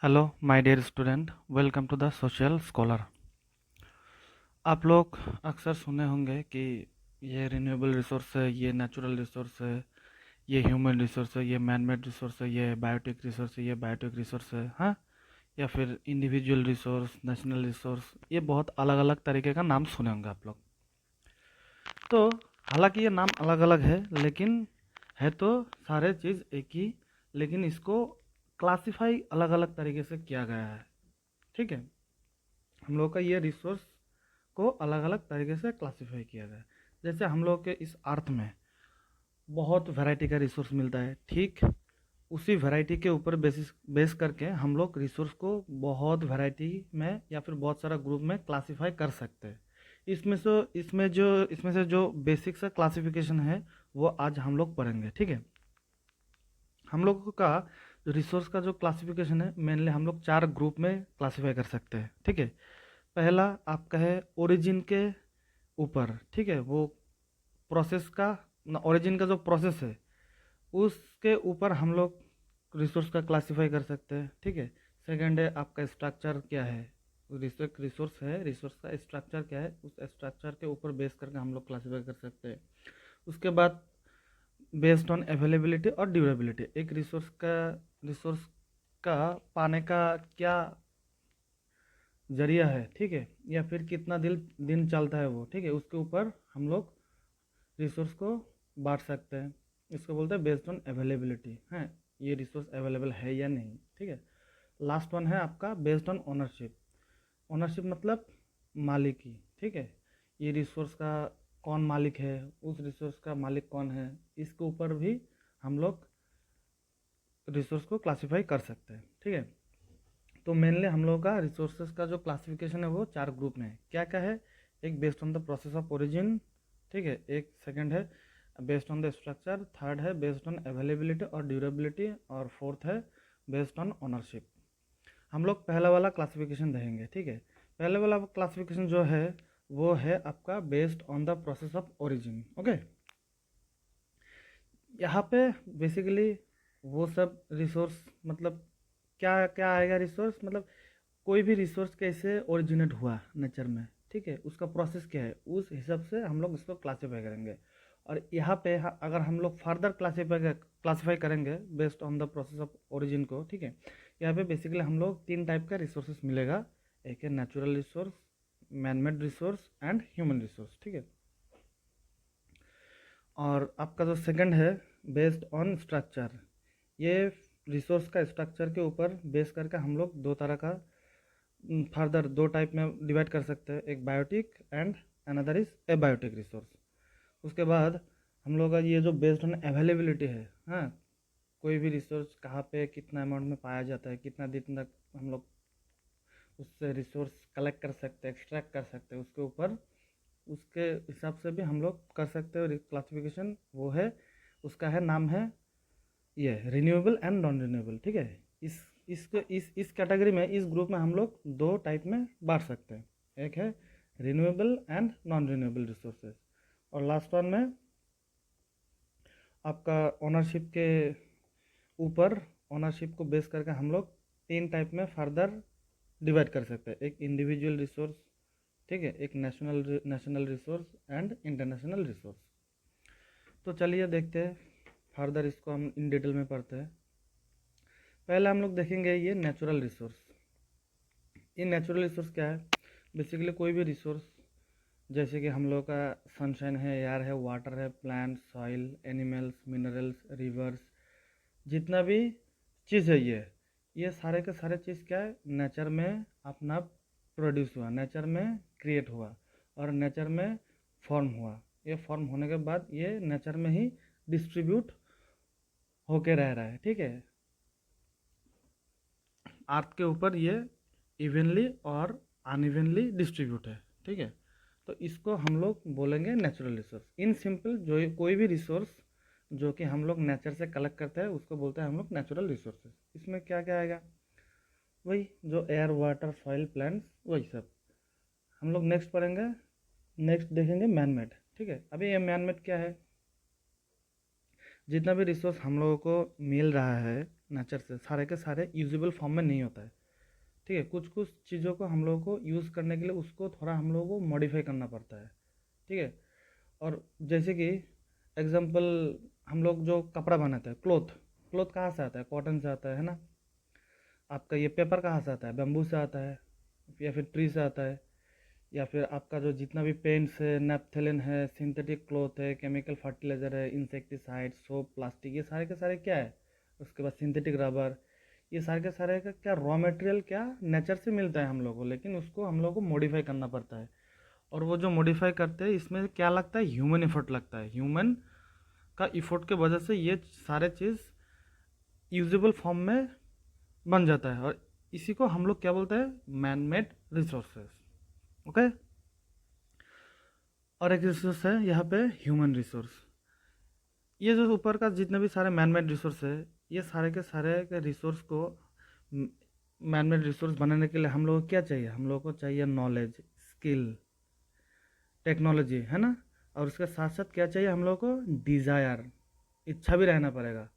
Hello my dear student, welcome to the social scholar. आप लोग अक्सर सुने होंगे कि ये रिन्यूएबल रिसोर्स है, ये नेचुरल रिसोर्स है, ये ह्यूमन रिसोर्स है, ये मैन मेड रिसोर्स है, ये बायोटिक रिसोर्स है, ये बायोटिक रिसोर्स है, हाँ। या फिर इंडिविजुअल रिसोर्स, नेशनल रिसोर्स, ये बहुत अलग अलग तरीके का नाम सुने होंगे आप लोग। तो हालांकि ये नाम अलग अलग है, लेकिन है तो सारे चीज़ एक ही, लेकिन इसको क्लासिफाई अलग अलग तरीके से किया गया है। ठीक है, हम लोग का ये रिसोर्स को अलग अलग तरीके से क्लासिफाई किया गया है। जैसे हम लोग के इस अर्थ में बहुत वैरायटी का रिसोर्स मिलता है, ठीक। उसी वैरायटी के ऊपर बेस करके हम लोग रिसोर्स को बहुत वैरायटी में या फिर बहुत सारा ग्रुप में क्लासिफाई कर सकते हैं। इसमें से जो बेसिक सा क्लासिफिकेशन है वो आज हम लोग पढ़ेंगे। ठीक है, हम लोग का जो रिसोर्स का जो क्लासिफिकेशन है, मेनली हम लोग चार ग्रुप में क्लासिफाई कर सकते हैं। ठीक है, पहला आपका है ओरिजिन के ऊपर। ठीक है, वो प्रोसेस का, ओरिजिन का जो प्रोसेस है उसके ऊपर हम लोग रिसोर्स का क्लासिफाई कर सकते हैं। ठीक है, सेकंड है आपका स्ट्रक्चर क्या है, रिसोर्स है, रिसोर्स का स्ट्रक्चर क्या है, उस स्ट्रक्चर के ऊपर बेस करके हम लोग क्लासिफाई कर सकते हैं। उसके बाद बेस्ड ऑन अवेलेबिलिटी और ड्यूरेबिलिटी, एक रिसोर्स का पाने का क्या जरिया है, ठीक है, या फिर कितना दिन दिन चलता है वो, ठीक है, उसके ऊपर हम लोग रिसोर्स को बांट सकते हैं। इसको बोलते हैं बेस्ड ऑन अवेलेबिलिटी, है ये रिसोर्स अवेलेबल है या नहीं। ठीक है, लास्ट वन है आपका बेस्ड ऑन ओनरशिप। ओनरशिप मतलब मालिकी। ठीक है, ये रिसोर्स का कौन मालिक है, उस रिसोर्स का मालिक कौन है, इसके ऊपर भी हम लोग रिसोर्स को क्लासिफाई कर सकते हैं। ठीक है, तो मेनली हम लोगों का रिसोर्सेज का जो क्लासिफिकेशन है वो चार ग्रुप में है। क्या क्या है, एक based on the process of origin, ठीक है, एक सेकंड है based on the structure, third है बेस्ड ऑन अवेलेबिलिटी और ड्यूरेबिलिटी, और फोर्थ है बेस्ड ऑन ओनरशिप। हम लोग पहला वाला क्लासिफिकेशन देखेंगे। ठीक है, पहले वाला क्लासिफिकेशन जो है वो है आपका based on the process of origin. Okay, यहाँ पे बेसिकली वो सब रिसोर्स मतलब क्या क्या आएगा, रिसोर्स मतलब कोई भी रिसोर्स कैसे ओरिजिनेट हुआ नेचर में, ठीक है, उसका प्रोसेस क्या है, उस हिसाब से हम लोग इसको क्लासीफाई करेंगे। और यहाँ पे अगर हम लोग फर्दर क्लासीफाई करेंगे based on the process of origin को, ठीक है, यहाँ पे बेसिकली हम लोग तीन टाइप का रिसोर्सेस मिलेगा। एक है natural resource, manmade resource and human resource. ठीक है, और आपका जो सेकंड है बेस्ड ऑन स्ट्रक्चर, ये रिसोर्स का स्ट्रक्चर के ऊपर बेस करके हम लोग दो तरह का फर्दर दो टाइप में डिवाइड कर सकते हैं, एक biotic and another is abiotic resource. उसके बाद हम लोग का ये जो बेस्ड ऑन अवेलेबिलिटी है, हाँ, कोई भी रिसोर्स कहाँ पे कितना अमाउंट में पाया जाता है, कितना दिन तक हम लोग उससे रिसोर्स कलेक्ट कर सकते हैं, एक्सट्रैक्ट कर सकते हैं, उसके ऊपर उसके हिसाब से भी हम लोग कर सकते हैं क्लासिफिकेशन। वो है, उसका है नाम है ये रिन्यूएबल एंड नॉन रिन्यूएबल। ठीक है, इस कैटेगरी में, इस ग्रुप में हम लोग दो टाइप में बांट सकते हैं, एक है renewable and non renewable resources, और लास्ट वन में आपका ओनरशिप के ऊपर, ओनरशिप को बेस करके हम लोग तीन टाइप में फर्दर डिवाइड कर सकते हैं, एक इंडिविजुअल रिसोर्स, ठीक है, एक national resource and international resource. तो चलिए देखते हैं फर्दर, इसको हम इन डिटेल में पढ़ते हैं। पहले हम लोग देखेंगे ये नेचुरल रिसोर्स। ये नेचुरल रिसोर्स क्या है, बेसिकली कोई भी रिसोर्स, जैसे कि हम लोग का सनशाइन है, एयर है, वाटर है, plant, soil, animals, minerals, reverse, जितना भी चीज़ है, ये सारे के सारे चीज़ क्या है, नेचर में अपना प्रोड्यूस हुआ, नेचर में क्रिएट हुआ और नेचर में फॉर्म हुआ। ये फॉर्म होने के बाद ये नेचर में ही डिस्ट्रीब्यूट होके रह रहा है। ठीक है, अर्थ के ऊपर ये इवनली और अनइवनली डिस्ट्रीब्यूट है। ठीक है, तो इसको हम लोग बोलेंगे नेचुरल रिसोर्स। इन सिंपल, जो कोई भी रिसोर्स जो कि हम लोग नेचर से कलेक्ट करते हैं उसको बोलते हैं हम लोग नेचुरल रिसोर्सेज। इसमें क्या क्या आएगा, वही जो एयर, वाटर, सॉइल, प्लांट्स, वही सब हम लोग नेक्स्ट पढ़ेंगे। नेक्स्ट देखेंगे मैनमेड। ठीक है, अभी ये मैनमेड क्या है, जितना भी रिसोर्स हम लोगों को मिल रहा है नेचर से, सारे के सारे यूजेबल फॉर्म में नहीं होता है। ठीक है, कुछ कुछ चीज़ों को हम लोगों को यूज़ करने के लिए उसको थोड़ा हम लोगों को मॉडिफाई करना पड़ता है। ठीक है, और जैसे कि एग्जांपल, हम लोग जो कपड़ा बनाते हैं, क्लोथ, क्लोथ कहाँ से आता है? कॉटन से आता है ना। आपका ये पेपर कहाँ से आता है? बैम्बू से आता है, या फिर ट्री से आता है। या फिर आपका जो जितना भी पेंट्स है, नेपथेलिन है, सिंथेटिक क्लॉथ है, केमिकल फर्टिलाइजर है, इंसेक्टिसाइड, सोप, प्लास्टिक, ये सारे के सारे क्या है? उसके बाद सिंथेटिक रबर, ये सारे के सारे का क्या रॉ मटेरियल क्या नेचर से मिलता है हम लोग को, लेकिन उसको हम लोग को मॉडिफाई करना पड़ता है। और वो जो मॉडिफाई करते हैं इसमें क्या लगता है? ह्यूमन इफर्ट लगता है। ह्यूमन का इफर्ट के वजह से ये सारे चीज़ यूजेबल फॉर्म में बन जाता है, और इसी को हम लोग क्या बोलते हैं? Man made resources. ओके, और एक रिसोर्स है यहाँ पे ह्यूमन रिसोर्स। ये जो ऊपर का जितने भी सारे मैन मेड रिसोर्स है, ये सारे के रिसोर्स को मैन मेड रिसोर्स बनाने के लिए हम लोग को क्या चाहिए? हम लोग को चाहिए नॉलेज, स्किल, टेक्नोलॉजी, है ना। और उसके साथ साथ क्या चाहिए हम लोग को? डिज़ायर, इच्छा भी रहना पड़ेगा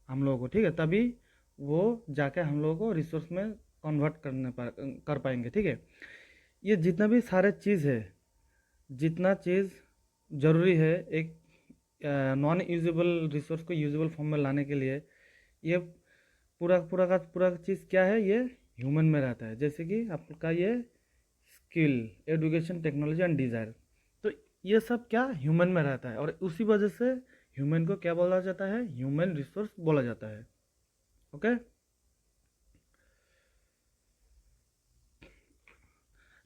हम लोगों को। ठीक है, तभी वो जाके हम लोगों को रिसोर्स में कन्वर्ट कर पाएंगे। ठीक है, ये जितना भी सारे चीज़ है, जितना चीज़ ज़रूरी है एक नॉन यूजेबल रिसोर्स को यूजेबल फॉर्म में लाने के लिए, ये पूरा का चीज़ क्या है? ये ह्यूमन में रहता है। जैसे कि आपका ये skill, education, technology and desire, तो ये सब क्या ह्यूमन में रहता है, और उसी वजह से ह्यूमन को क्या बोला जाता है? ह्यूमन रिसोर्स बोला जाता है। ओके,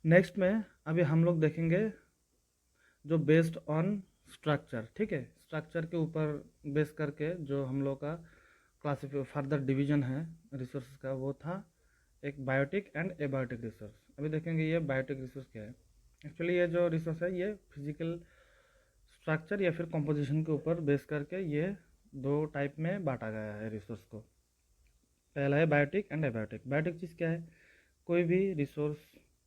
नेक्स्ट में अभी हम लोग देखेंगे जो बेस्ड ऑन स्ट्रक्चर। ठीक है, स्ट्रक्चर के ऊपर बेस करके जो हम लोग का क्लासिफाई फर्दर डिवीजन है रिसोर्स का, वो था एक बायोटिक एंड एबायोटिक रिसोर्स। अभी देखेंगे ये बायोटिक रिसोर्स क्या है। एक्चुअली ये जो रिसोर्स है ये फिजिकल स्ट्रक्चर या फिर कंपोजिशन के ऊपर बेस करके ये दो टाइप में बांटा गया है रिसोर्स को। पहला है बायोटिक एंड एबायोटिक। बायोटिक चीज़ क्या है? कोई भी रिसोर्स,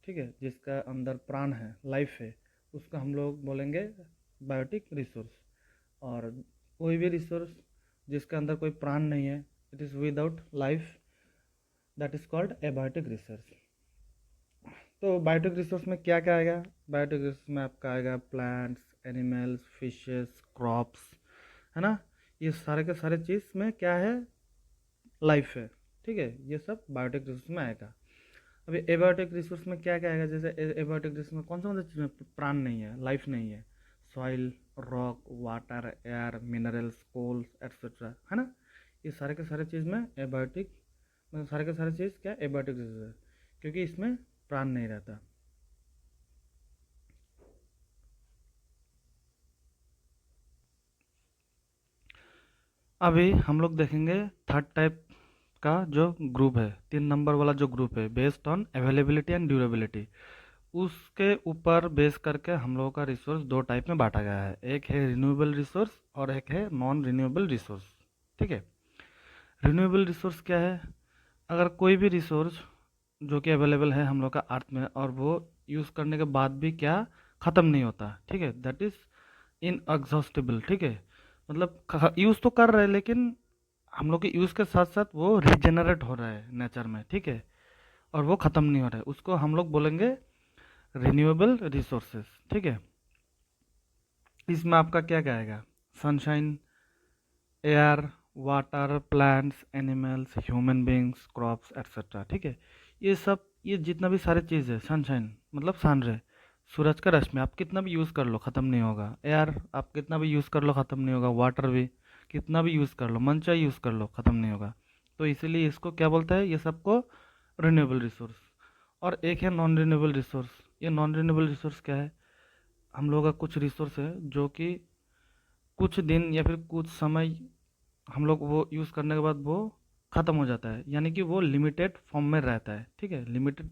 ठीक है, जिसका अंदर प्राण है, लाइफ है, उसको हम लोग बोलेंगे बायोटिक रिसोर्स। और कोई भी रिसोर्स जिसके अंदर कोई प्राण नहीं है, it is without life, that is called abiotic resource. तो बायोटिक रिसोर्स में क्या क्या आएगा? बायोटिक रिसोर्स में आपका आएगा प्लांट्स, एनिमल्स, फिशेस, क्रॉप्स, है ना। ये सारे के सारे चीज़ में क्या है? लाइफ है। ठीक है, ये सब बायोटिक रिसोर्स में आएगा। अभी एबायोटिक रिसोर्स में क्या क्या आएगा? जैसे एबायोटिक रिसोर्स में कौन सा चीज़ में प्राण नहीं है, लाइफ नहीं है? Soil, rock, water, air, minerals, coals etcetera, है ना। ये सारे के सारे चीज़ में एबायोटिक, मतलब सारे के सारे चीज़ क्या एबायोटिक रिसोर्स है, क्योंकि इसमें प्राण नहीं रहता। अभी हम लोग देखेंगे थर्ड टाइप का जो ग्रुप है, 3 नंबर वाला जो ग्रुप है, based on availability and durability. उसके ऊपर बेस करके हम लोगों का रिसोर्स दो टाइप में बांटा गया है, एक है रिन्यूएबल रिसोर्स और एक है नॉन रिन्यूएबल रिसोर्स। ठीक है, रिन्यूएबल रिसोर्स क्या है? अगर कोई भी रिसोर्स जो कि अवेलेबल है हम लोग का अर्थ में, और वो यूज़ करने के बाद भी क्या ख़त्म नहीं होता, ठीक है, दैट इज़ इनएग्जॉस्टिबल। ठीक है, मतलब यूज़ तो कर रहे हैं, लेकिन हम लोग के यूज़ के साथ साथ वो रिजेनरेट हो रहा है नेचर में। ठीक है, और वो ख़त्म नहीं हो रहा है, उसको हम लोग बोलेंगे रिन्यूएबल रिसोर्सेज। ठीक है, इसमें आपका क्या क्या आएगा? Sunshine, air, water, plants, animals, human beings, crops etcetera. ठीक है, ये सब, ये जितना भी सारे चीज़ है, सनशाइन मतलब सन रे, सूरज का रश्मि, आप कितना भी यूज़ कर लो ख़त्म नहीं होगा। एयर आप कितना भी यूज़ कर लो ख़त्म नहीं होगा। वाटर भी कितना भी यूज़ कर लो, मन चाहे यूज़ कर लो, ख़त्म नहीं होगा। तो इसीलिए इसको क्या बोलता है? ये सबको रिन्यूएबल रिसोर्स। और एक है नॉन रिन्यूएबल रिसोर्स। ये नॉन रिन्यूएबल रिसोर्स क्या है? हम लोग का कुछ रिसोर्स है जो कि कुछ दिन या फिर कुछ समय हम लोग वो यूज़ करने के बाद वो ख़त्म हो जाता है, यानी कि वो लिमिटेड फॉर्म में रहता है। ठीक है, लिमिटेड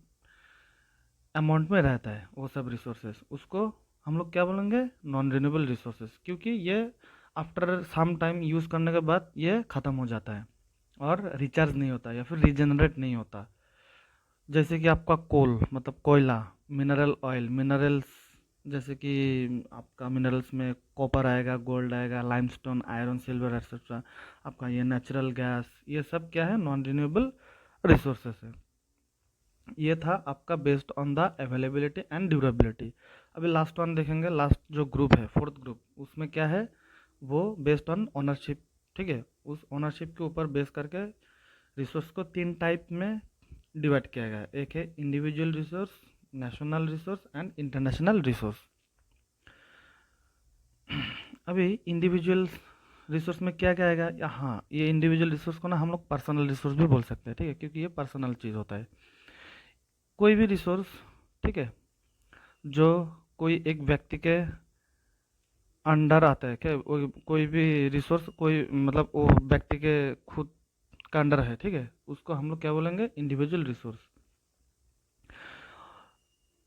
अमाउंट में रहता है वो सब रिसोर्सेज, उसको हम लोग क्या बोलेंगे? नॉन रिन्यूएबल रिसोर्सेज, क्योंकि ये आफ्टर सम टाइम यूज़ करने के बाद ये ख़त्म हो जाता है और रिचार्ज नहीं होता या फिर रिजेनरेट नहीं होता। जैसे कि आपका कोल मतलब कोयला, मिनरल ऑयल, मिनरल्स, जैसे कि आपका मिनरल्स में कॉपर आएगा, गोल्ड आएगा, लाइमस्टोन, आयरन, सिल्वर एक्सेट्रा। आपका ये नेचुरल गैस, ये सब क्या है, नॉन रिन्यूएबल रिसोर्सेस है। ये था आपका based on the availability and durability. अभी लास्ट वन देखेंगे, लास्ट जो ग्रुप है, फोर्थ ग्रुप, उसमें क्या है, वो बेस्ड ऑन ओनरशिप। ठीक है, उस ओनरशिप के ऊपर बेस करके रिसोर्स को तीन टाइप में डिवाइड किया गया है। एक है individual resource, national resource and international resource. अभी इंडिविजुअल रिसोर्स में क्या क्या आएगा, हाँ, ये इंडिविजुअल रिसोर्स को ना हम लोग पर्सनल रिसोर्स भी बोल सकते हैं, ठीक है, क्योंकि ये पर्सनल चीज़ होता है। कोई भी रिसोर्स, ठीक है, जो कोई एक व्यक्ति के अंडर आता है, क्या कोई भी रिसोर्स, कोई मतलब वो व्यक्ति के खुद का अंडर है, ठीक है, उसको हम लोग क्या बोलेंगे, इंडिविजुअल रिसोर्स।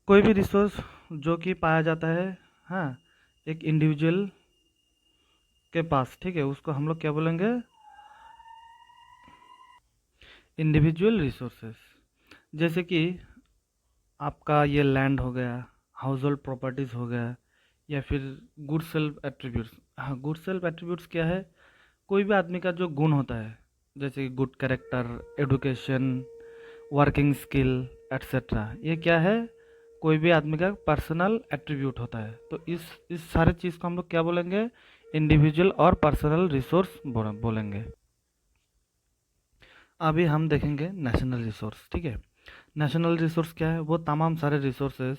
कोई भी रिसोर्स जो कि पाया जाता है, हाँ, एक इंडिविजुअल के पास, ठीक है, उसको हम लोग क्या बोलेंगे, इंडिविजुअल रिसोर्सेस। जैसे कि आपका ये लैंड हो गया, हाउस होल्ड प्रॉपर्टीज हो गया, या फिर गुड सेल्फ एट्रीब्यूट्स। हाँ, गुड सेल्फ एट्रीब्यूट्स क्या है, कोई भी आदमी का जो गुण होता है, जैसे कि good character, education, working skill etcetera, ये क्या है, कोई भी आदमी का पर्सनल एट्रीब्यूट होता है। तो इस सारे चीज़ को हम लोग क्या बोलेंगे, इंडिविजुअल और पर्सनल रिसोर्स बोलेंगे। अभी हम देखेंगे नेशनल रिसोर्स, ठीक है। नेशनल रिसोर्स क्या है, वो तमाम सारे रिसोर्सेज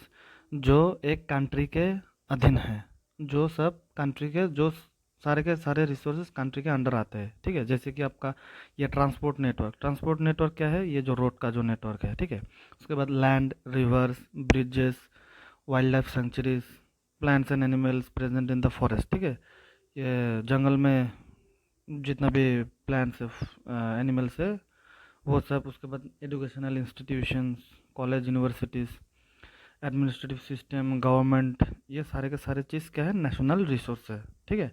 जो एक कंट्री के अधीन हैं, जो सब कंट्री के सारे रिसोर्सेज कंट्री के अंडर आते हैं, ठीक है। जैसे कि आपका ये ट्रांसपोर्ट नेटवर्क क्या है, ये जो रोड का जो नेटवर्क है, ठीक है। उसके बाद land, reverse, bridges, wild life sanctuaries, plants and animals present in the forest, ठीक है। ये जंगल में जितना भी प्लांट्स है, एनिमल्स है, वो सब। उसके बाद educational institutions, college, universities, administrative system, government, ये सारे के सारे चीज़ क्या है, नेशनल रिसोर्स है, ठीक है।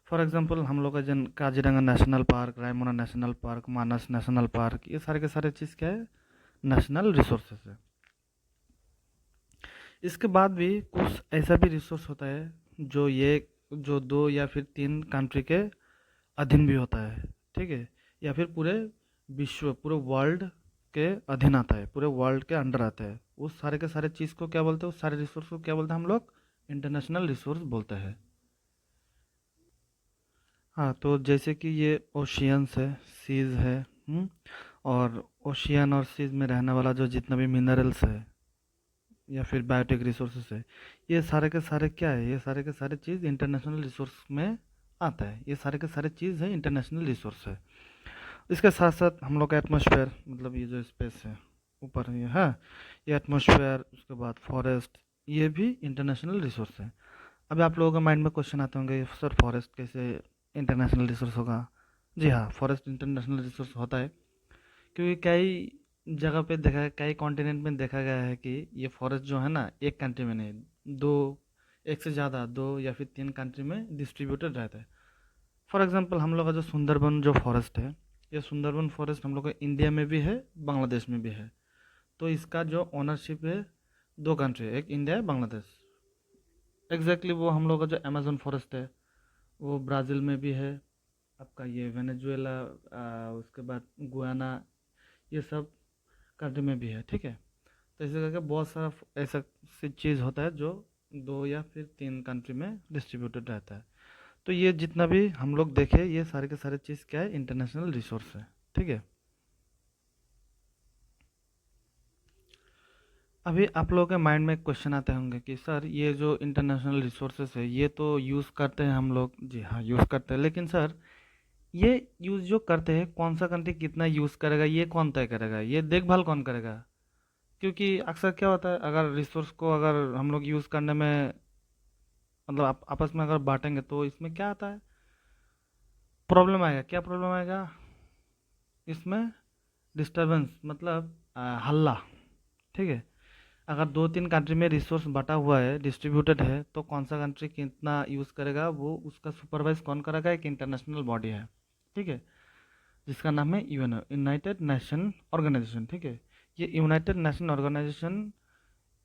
फॉर एग्जांपल हम लोग का जन Kaziranga national park, Raimona national park, Manas national park, ये सारे के सारे चीज़ क्या है, नेशनल रिसोर्सेज है। इसके बाद भी कुछ ऐसा भी रिसोर्स होता है जो दो या फिर तीन कंट्री के अधीन भी होता है, ठीक है, या फिर पूरे विश्व, पूरे वर्ल्ड के अधीन आता है, पूरे वर्ल्ड के अंडर आता है। उस सारे के सारे चीज़ को क्या बोलते हैं, उस सारे रिसोर्स को क्या बोलते हैं हम लोग, इंटरनेशनल रिसोर्स बोलते हैं। हाँ, तो जैसे कि ये ओशियंस है, सीज है, और ओशियन और सीज में रहने वाला जो जितना भी मिनरल्स है या फिर बायोटिक रिसोर्सेस है, ये सारे के सारे क्या है, ये सारे के सारे चीज़ इंटरनेशनल रिसोर्स में आता है। ये सारे के सारे चीज़ है इंटरनेशनल रिसोर्स है। इसके साथ साथ हम लोग का एटमॉस्फेयर, मतलब ये जो स्पेस है ऊपर, ये है, ये एटमॉस्फेयर, उसके बाद फॉरेस्ट, ये भी इंटरनेशनल रिसोर्स है। अभी आप लोगों के माइंड में क्वेश्चन आते होंगे, सर फॉरेस्ट कैसे इंटरनेशनल रिसोर्स होगा। जी हाँ, फॉरेस्ट इंटरनेशनल रिसोर्स होता है, क्योंकि कई जगह पे देखा है, कई कॉन्टिनेंट में देखा गया है कि ये फॉरेस्ट जो है ना, एक कंट्री में नहीं, दो, एक से ज़्यादा, दो या फिर तीन कंट्री में डिस्ट्रीब्यूटेड रहता है। फॉर एग्जांपल हम लोग का जो सुंदरबन जो फॉरेस्ट है, ये सुंदरबन फॉरेस्ट हम लोग का इंडिया में भी है, बांग्लादेश में भी है। तो इसका जो ओनरशिप है, दो कंट्री है, एक इंडिया है, बांग्लादेश। एग्जैक्टली वो हम लोग का जो अमेजोन फॉरेस्ट है, वो ब्राज़ील में भी है, आपका ये वेनेजुएला, उसके बाद गुयाना, ये सब कंट्री में भी है, ठीक है। तो ऐसे करके बहुत सारा ऐसा सी चीज़ होता है जो दो या फिर तीन कंट्री में डिस्ट्रीब्यूटेड रहता है। तो ये जितना भी हम लोग देखे, ये सारे के सारे चीज़ क्या है, इंटरनेशनल रिसोर्स है, ठीक है। अभी आप लोगों के माइंड में क्वेश्चन आते होंगे कि सर ये जो इंटरनेशनल रिसोर्सेज है, ये तो यूज़ करते हैं हम लोग। जी हाँ, यूज़ करते हैं, लेकिन सर ये यूज़ जो करते हैं, कौन सा कंट्री कितना यूज़ करेगा, ये कौन तय करेगा, ये देखभाल कौन करेगा। क्योंकि अक्सर क्या होता है, अगर रिसोर्स को अगर हम लोग यूज़ करने में, मतलब आपस में अगर बांटेंगे, तो इसमें क्या आता है, प्रॉब्लम आएगा। क्या प्रॉब्लम आएगा इसमें, डिस्टरबेंस, मतलब हल्ला, ठीक है। अगर दो तीन कंट्री में रिसोर्स बटा हुआ है, डिस्ट्रीब्यूटेड है, तो कौन सा कंट्री कितना यूज़ करेगा, वो उसका सुपरवाइज कौन करेगा, एक इंटरनेशनल बॉडी है, ठीक है, जिसका नाम है यूएनओ, यूनाइटेड नेशन ऑर्गेनाइजेशन, ठीक है। ये यूनाइटेड नेशन ऑर्गेनाइजेशन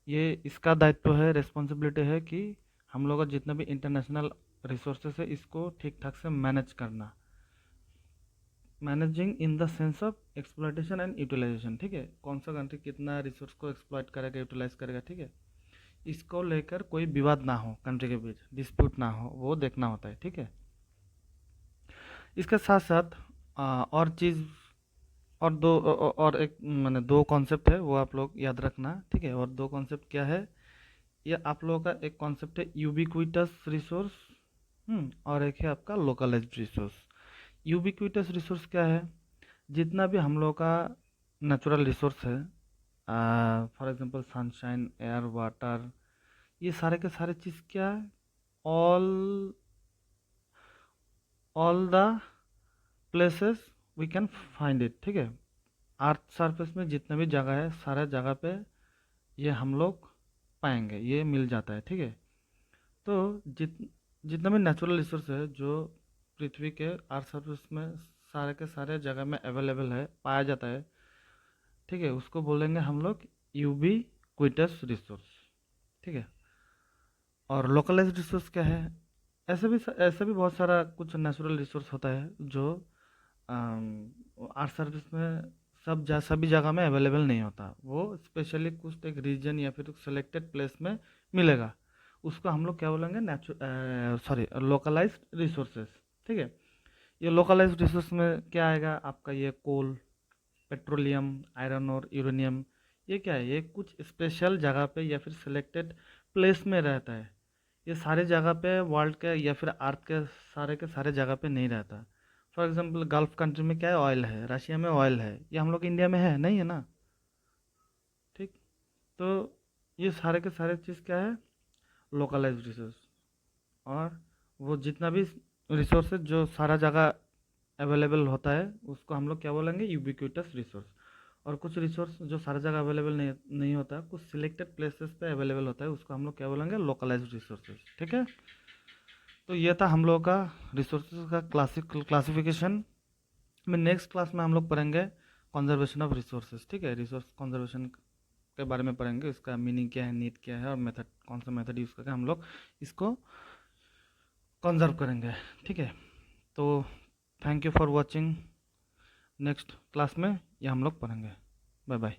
ये इसका दायित्व है, रिस्पॉन्सिबिलिटी है कि हम लोग का जितना भी इंटरनेशनल रिसोर्सेस है इसको ठीक ठाक से मैनेज करना। Managing in the sense of exploitation and utilisation, ठीक है, कौन सा कंट्री कितना रिसोर्स को एक्सप्लॉइट करेगा, यूटिलाइज करेगा, ठीक है, इसको लेकर कोई विवाद ना हो, कंट्री के बीच डिस्प्यूट ना हो, वो देखना होता है, ठीक है। इसके साथ साथ और चीज़, और और एक मैंने दो कॉन्सेप्ट है वो आप लोग याद रखना, ठीक है। और दो कॉन्सेप्ट क्या है, ये आप लोगों का एक कॉन्सेप्ट है यूबिक्विटस रिसोर्स, और एक है आपका लोकलाइज्ड रिसोर्स। यूबिक्विटस रिसोर्स क्या है, जितना भी हम लोग का नेचुरल रिसोर्स है, for example sunshine, air, water, ये सारे के सारे चीज़ क्या है, all all the places we can find it, ठीक है। अर्थ सरफेस में जितना भी जगह है सारा जगह पे ये हम लोग पाएंगे, ये मिल जाता है, ठीक है। तो जितना भी नेचुरल रिसोर्स है जो पृथ्वी के अर्थ सरफेस में सारे के सारे जगह में अवेलेबल है, पाया जाता है, ठीक है, उसको बोलेंगे हम लोग यूबीक्विटस रिसोर्स, ठीक है। और लोकलाइज्ड रिसोर्स क्या है, ऐसे भी बहुत सारा कुछ नेचुरल रिसोर्स होता है जो अर्थ सर्विस में सभी जगह में अवेलेबल नहीं होता, वो स्पेशली कुछ एक रीजन या फिर सेलेक्टेड प्लेस में मिलेगा, उसको हम लोग क्या बोलेंगे, लोकलाइज्ड रिसोर्सेज, ठीक है। ये लोकलाइज्ड रिसोर्स में क्या आएगा आपका, ये कोल, पेट्रोलियम, आयरन और यूरेनियम, ये क्या है, ये कुछ स्पेशल जगह पे या फिर सिलेक्टेड प्लेस में रहता है, ये सारे जगह पे वर्ल्ड के या फिर अर्थ के सारे जगह पे नहीं रहता। फॉर एग्जांपल गल्फ कंट्री में क्या है, ऑयल है, रशिया में ऑयल है, ये हम लोग इंडिया में है नहीं, है ना, ठीक। तो ये सारे के सारे चीज़ क्या है, लोकलाइज्ड रिसोर्स। और वो जितना भी रिसोर्स है जो सारा जगह अवेलेबल होता है उसको हम लोग क्या बोलेंगे, यूबिक्विटस रिसोर्स। और कुछ रिसोर्स जो सारी जगह अवेलेबल नहीं होता, कुछ सिलेक्टेड प्लेसेस पे अवेलेबल होता है, उसको हम लोग क्या बोलेंगे, लोकलाइज्ड रिसोर्सेज, ठीक है। तो ये था हम लोग का रिसोर्सेज का क्लासिफिकेशन में। नेक्स्ट क्लास में हम लोग पढ़ेंगे कंजर्वेशन ऑफ रिसोर्सेज, ठीक है, रिसोर्स कंजर्वेशन के बारे में पढ़ेंगे, इसका मीनिंग क्या है, नीड क्या है, और मेथड कौन सा मेथड यूज़ करके हम लोग इसको कंजर्व करेंगे, ठीक है। तो thank you for watching, next class में ये हम लोग पढ़ेंगे। Bye bye.